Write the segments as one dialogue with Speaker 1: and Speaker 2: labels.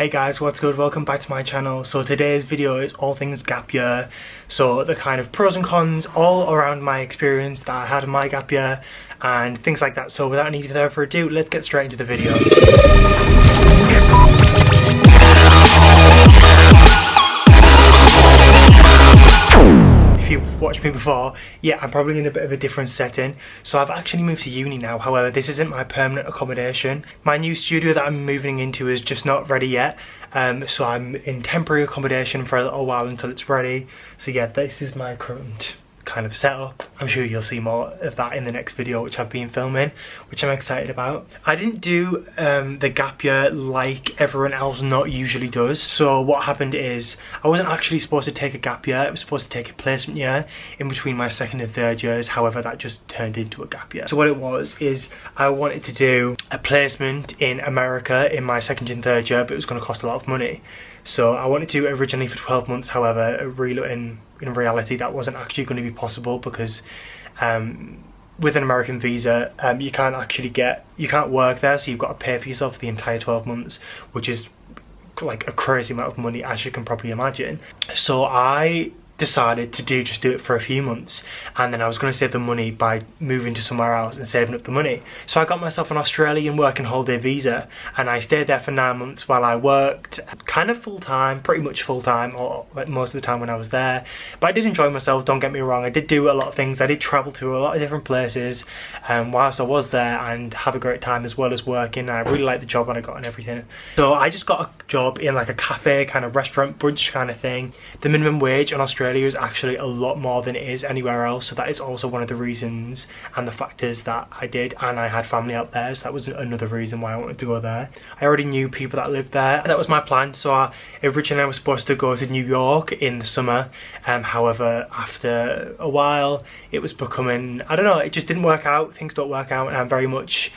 Speaker 1: Hey guys, what's good? Welcome back to my channel. So today's video is all things gap year. So the kind of pros and cons all around my experience that I had in my gap year and things like that. So without any further ado, let's get straight into the video. If you've watched me before, yeah, I'm probably in a bit of a different setting. So I've actually moved to uni now. However, this isn't my permanent accommodation. My new studio that I'm moving into is just not ready yet. So I'm in temporary accommodation for a little while until it's ready. So yeah, this is my current kind of setup. I'm sure you'll see more of that in the next video, which I've been filming, which I'm excited about. I didn't do the gap year like everyone else not usually does. So what happened is I wasn't actually supposed to take a gap year. I was supposed to take a placement year in between my second and third years. However, that just turned into a gap year. So what it was is I wanted to do a placement in America in my second and third year, but it was going to cost a lot of money. So I wanted to originally for 12 months. However, in reality that wasn't actually going to be possible because with an American visa you can't work there, so you've got to pay for yourself for the entire 12 months, which is like a crazy amount of money, as you can probably imagine. So I decided to just do it for a few months, and then I was going to save the money by moving to somewhere else and saving up the money. So I got myself an Australian work and holiday visa, and I stayed there for 9 months while I worked kind of full-time, pretty much full-time, or like most of the time when I was there. But I did enjoy myself, don't get me wrong. I did do a lot of things. I did travel to a lot of different places whilst I was there and have a great time as well as working. I really liked the job that I got and everything. So I just got a job in like a cafe kind of restaurant brunch kind of thing. The minimum wage in Australia is actually a lot more than it is anywhere else, so that is also one of the reasons and the factors that I did. And I had family out there, so that was another reason why I wanted to go there. I already knew people that lived there, and that was my plan. So originally I was supposed to go to New York in the summer, however after a while it was becoming, I don't know, it just didn't work out. Things don't work out, and I'm very much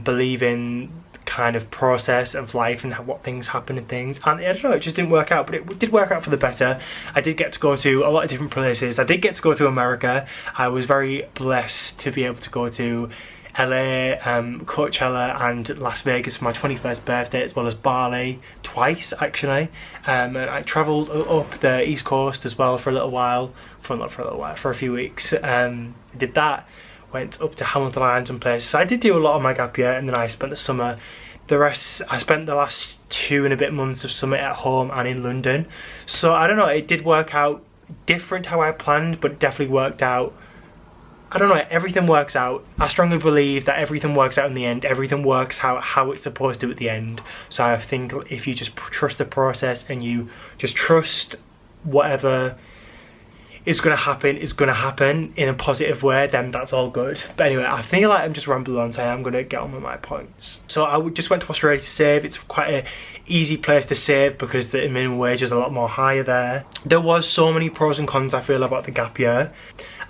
Speaker 1: believe in kind of process of life and what things happen and things, and I don't know, it just didn't work out, but it did work out for the better. I did get to go to a lot of different places. I did get to go to America. I was very blessed to be able to go to LA, Coachella and Las Vegas for my 21st birthday, as well as Bali twice actually, and I travelled up the East Coast as well for a little while, for a few weeks. Did that, went up to Hamilton Island and places. So I did do a lot of my gap year, and then I spent the summer. The rest, I spent the last 2 and a bit months of summer at home and in London. So I don't know, it did work out different how I planned, but it definitely worked out. I don't know, everything works out. I strongly believe that everything works out in the end. Everything works how it's supposed to at the end. So I think if you just trust the process and you just trust whatever is going to happen in a positive way, then that's all good. But anyway, I feel like I'm just rambling on, so I'm going to get on with my points. So I just went to Australia to save. It's quite an easy place to save because the minimum wage is a lot more higher there. There was so many pros and cons I feel about the gap year.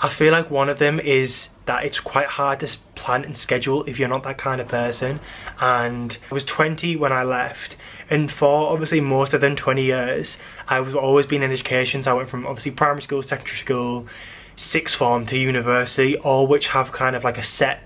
Speaker 1: I feel like one of them is that it's quite hard to plan and schedule if you're not that kind of person. And I was 20 when I left, and for obviously most of them 20 years I've always been in education. So I went from obviously primary school, secondary school, sixth form to university, all which have kind of like a set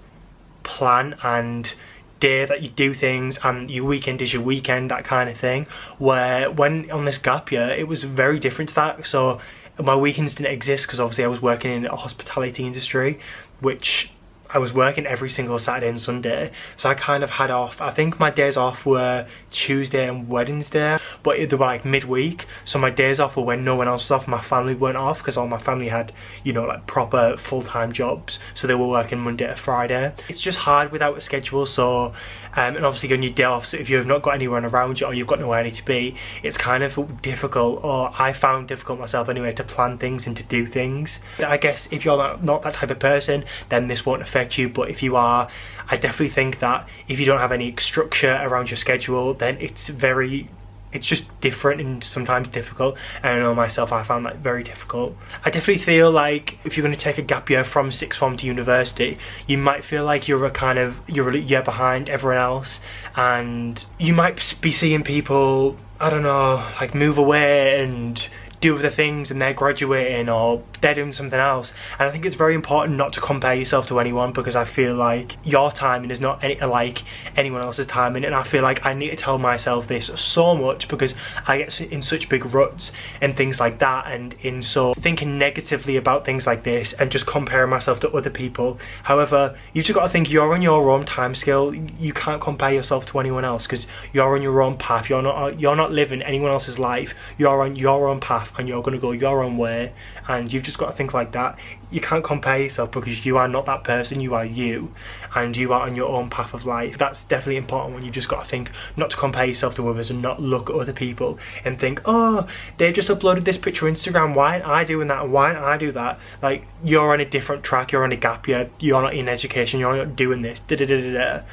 Speaker 1: plan and day that you do things, and your weekend is your weekend, that kind of thing. Where when on this gap year it was very different to that. So my weekends didn't exist because obviously I was working in a hospitality industry, which I was working every single Saturday and Sunday. So I kind of had off, I think my days off were Tuesday and Wednesday, but they were like midweek. So my days off were when no one else was off. My family weren't off because all my family had, you know, like proper full-time jobs. So they were working Monday to Friday. It's just hard without a schedule. So and obviously on your day off, so if you've not got anyone around you or you've got nowhere you need to be, it's kind of difficult, or I found difficult myself anyway, to plan things and to do things. I guess if you're not that type of person, then this won't affect you, but if you are, I definitely think that if you don't have any structure around your schedule, then it's just different and sometimes difficult. And I know myself, I found that very difficult. I definitely feel like if you're going to take a gap year from sixth form to university, you might feel like you're a year behind everyone else, and you might be seeing people, I don't know, like move away and do other things and they're graduating, or they're doing something else. And I think it's very important not to compare yourself to anyone, because I feel like your timing is not like anyone else's timing, and I feel like I need to tell myself this so much, because I get in such big ruts and things like that, and in so thinking negatively about things like this and just comparing myself to other people. However, you've just got to think you're on your own time scale. You can't compare yourself to anyone else, because you're on your own path. You're not living anyone else's life. You're on your own path, and you're going to go your own way, and you've just got to think like that. You can't compare yourself, because you are not that person. You are you, and you are on your own path of life. That's definitely important, when you've just got to think not to compare yourself to others, and not look at other people and think, oh, they just uploaded this picture on Instagram, why aren't I doing that, and why aren't I do that? Like, you're on a different track, you're on a gap year, you're not in education, you're not doing this,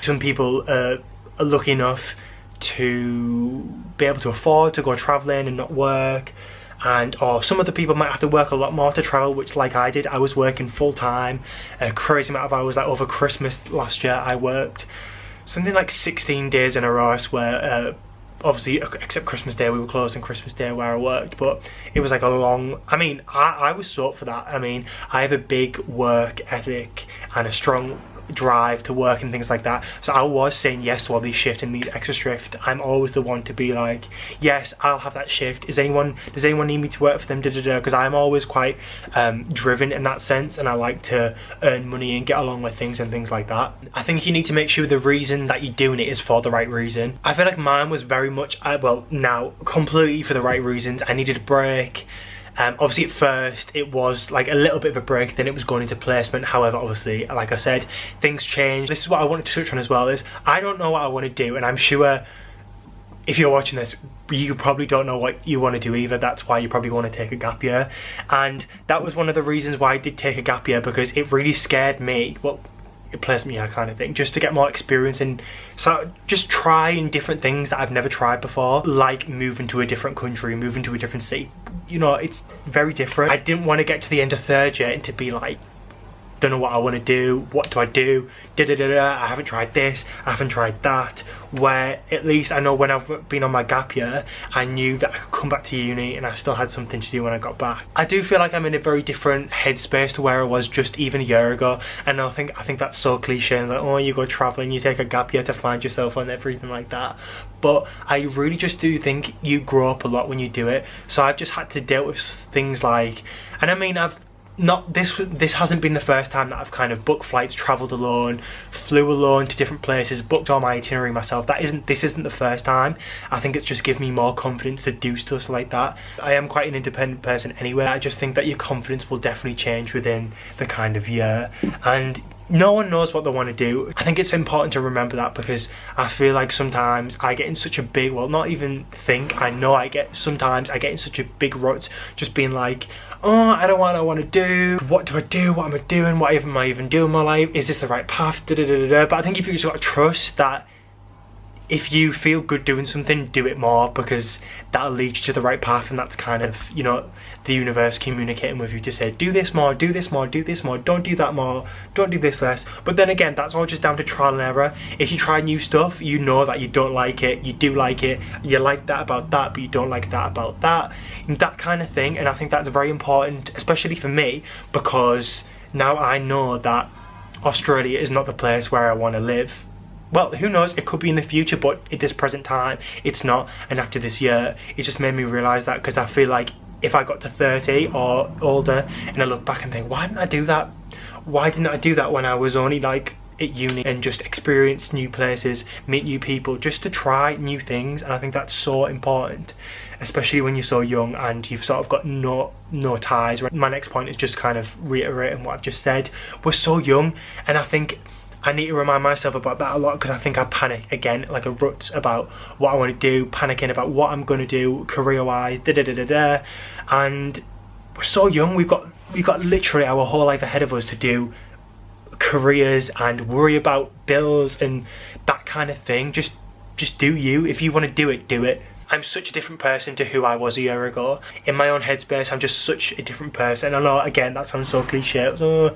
Speaker 1: Some people are lucky enough to be able to afford to go travelling and not work, or some other people might have to work a lot more to travel, which, like I did, I was working full time, a crazy amount of hours. Like over Christmas last year, I worked something like 16 days in a row. I swear. Obviously, except Christmas Day, we were closed on Christmas Day where I worked, but it was like a long, I mean, I was so up for that. I mean, I have a big work ethic and a strong drive to work and things like that, so I was saying yes to all these shifts and these extra shifts. I'm always the one to be like, yes, I'll have that shift. Does anyone need me to work for them, because I'm always quite driven in that sense, and I like to earn money and get along with things and things like that. I think you need to make sure the reason that you're doing it is for the right reason. I feel like mine was very much, well, now completely for the right reasons. I needed a break. Obviously at first it was like a little bit of a break, then it was going into placement. However, obviously, like I said, things change. This is what I wanted to touch on as well, is I don't know what I want to do, and I'm sure if you're watching this, you probably don't know what you want to do either. That's why you probably want to take a gap year, and that was one of the reasons why I did take a gap year, because it really scared me. Well, it placement year kind of thing, just to get more experience and so just trying different things that I've never tried before, like moving to a different country, moving to a different city. You know, it's very different. I didn't want to get to the end of third year and to be like, don't know what I want to do, what do I do, I haven't tried this, I haven't tried that. Where at least I know when I've been on my gap year, I knew that I could come back to uni and I still had something to do when I got back. I do feel like I'm in a very different headspace to where I was just even a year ago, and I think that's so cliche, and like, oh, you go travelling, you take a gap year to find yourself and everything like that. But I really just do think you grow up a lot when you do it. So I've just had to deal with things like, and I mean, this hasn't been the first time that I've kind of booked flights, travelled alone, flew alone to different places, booked all my itinerary myself. This isn't the first time. I think it's just given me more confidence to do stuff like that. I am quite an independent person anyway. I just think that your confidence will definitely change within the kind of year, and no one knows what they want to do. I think it's important to remember that, because I feel like sometimes I get in such a big, well, not even think, I know sometimes I get in such a big rut, just being like, oh, I don't know what I want to do, what do I do, what am I doing, what am I even doing in my life, is this the right path, But I think if you just got to trust that if you feel good doing something, do it more, because that'll lead you to the right path, and that's kind of, you know, the universe communicating with you to say, do this more, do this more, do this more, don't do that more, don't do this less. But then again, that's all just down to trial and error. If you try new stuff, you know that you don't like it, you do like it, you like that about that, but you don't like that about that, and that kind of thing. And I think that's very important, especially for me, because now I know that Australia is not the place where I want to live. Well, who knows, it could be in the future, but at this present time, it's not. And after this year, it just made me realise that, because I feel like if I got to 30 or older and I look back and think, why didn't I do that? Why didn't I do that when I was only like at uni, and just experience new places, meet new people, just to try new things? And I think that's so important, especially when you're so young and you've sort of got no ties. My next point is just kind of reiterating what I've just said. We're so young, and I think I need to remind myself about that a lot, because I think I panic again, like a rut, about what I want to do, panicking about what I'm going to do career-wise, and we're so young. We've got literally our whole life ahead of us to do careers and worry about bills and that kind of thing. Just do you. If you want to do it, do it. I'm such a different person to who I was a year ago. In my own headspace, I'm just such a different person. I know, again, that sounds so cliche,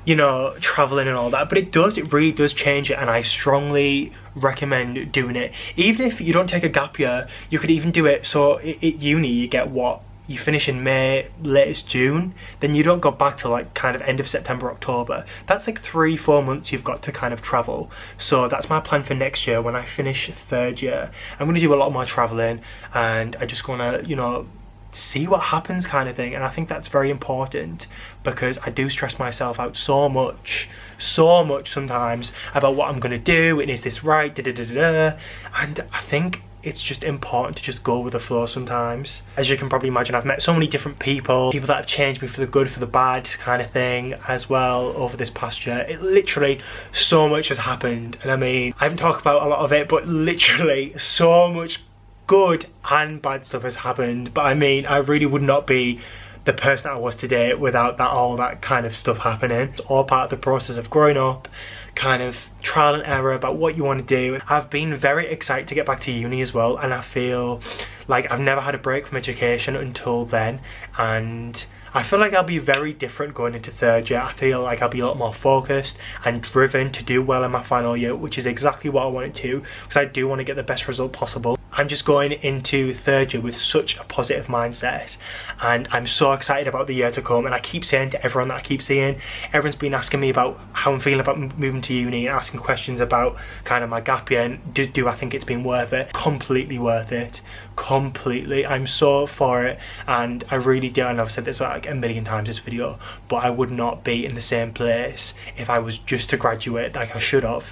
Speaker 1: you know, traveling and all that, but it really does change it, and I strongly recommend doing it. Even if you don't take a gap year, you could even do it so at uni you get what, you finish in May, latest June, then you don't go back to like kind of end of September, October. That's like 3-4 months you've got to kind of travel. So that's my plan for next year. When I finish third year, I'm going to do a lot more traveling, and I just want to, you know, see what happens kind of thing. And I think that's very important, because I do stress myself out so much sometimes about what I'm going to do, and is this right, and I think it's just important to just go with the flow sometimes. As you can probably imagine, I've met so many different people that have changed me for the good, for the bad kind of thing as well over this past year. It literally, so much has happened, and I mean, I haven't talked about a lot of it, but literally so much good and bad stuff has happened. But I mean, I really would not be the person I was today without that, all that kind of stuff happening. It's all part of the process of growing up, kind of trial and error about what you want to do. I've been very excited to get back to uni as well, and I feel like I've never had a break from education until then, and I feel like I'll be very different going into third year. I feel like I'll be a lot more focused and driven to do well in my final year, which is exactly what I wanted to, because I do want to get the best result possible. I'm just going into third year with such a positive mindset, and I'm so excited about the year to come. And I keep saying to everyone that I keep seeing, everyone's been asking me about how I'm feeling about moving to uni, and asking questions about kind of my gap year, and do I think it's been worth it? Completely worth it, completely. I'm so for it, and I really do. And I've said this like a million times this video, but I would not be in the same place if I was just to graduate like I should have.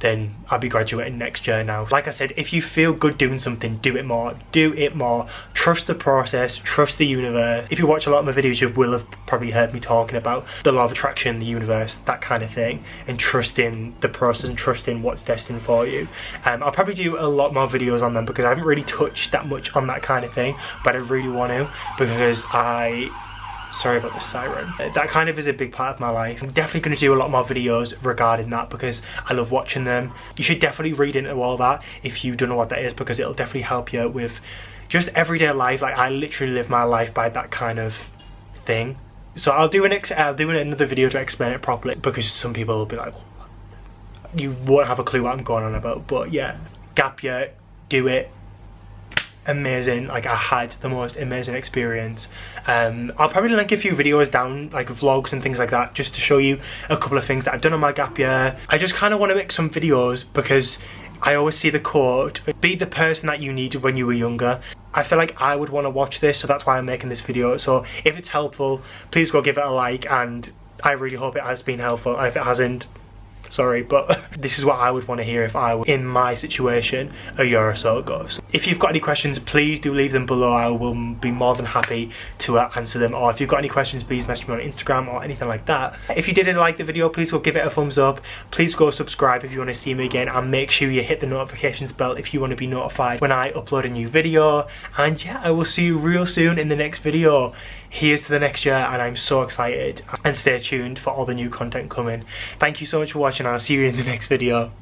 Speaker 1: Then I'll be graduating next year now. Like I said, if you feel good doing something, do it more. Do it more. Trust the process, trust the universe. If you watch a lot of my videos, you will have probably heard me talking about the law of attraction, the universe, that kind of thing, and trusting the process and trusting what's destined for you. I'll probably do a lot more videos on them, because I haven't really touched that much on that kind of thing, but I really want to, because sorry about the siren. That kind of is a big part of my life. I'm definitely going to do a lot more videos regarding that, because I love watching them. You should definitely read into all that if you don't know what that is, because it'll definitely help you with just everyday life. Like, I literally live my life by that kind of thing. So I'll do another video to explain it properly, because some people will be like, you won't have a clue what I'm going on about. But yeah, gap year, do it. Amazing. Like, I had the most amazing experience. I'll probably link a few videos down, like vlogs and things like that, just to show you a couple of things that I've done on my gap year. I just kind of want to make some videos, because I always see the quote, be the person that you needed when you were younger. I feel like I would want to watch this, so that's why I'm making this video. So if it's helpful, please go give it a like, and I really hope it has been helpful. And if it hasn't, sorry, but this is what I would want to hear if I were in my situation a year or so ago. So if you've got any questions, please do leave them below. I will be more than happy to answer them. Or if you've got any questions, please message me on Instagram or anything like that. If you didn't like the video, please go give it a thumbs up. Please go subscribe if you want to see me again, and make sure you hit the notifications bell if you want to be notified when I upload a new video. And yeah, I will see you real soon in the next video. Here's to the next year, and I'm so excited. And stay tuned for all the new content coming. Thank you so much for watching. I'll see you in the next video.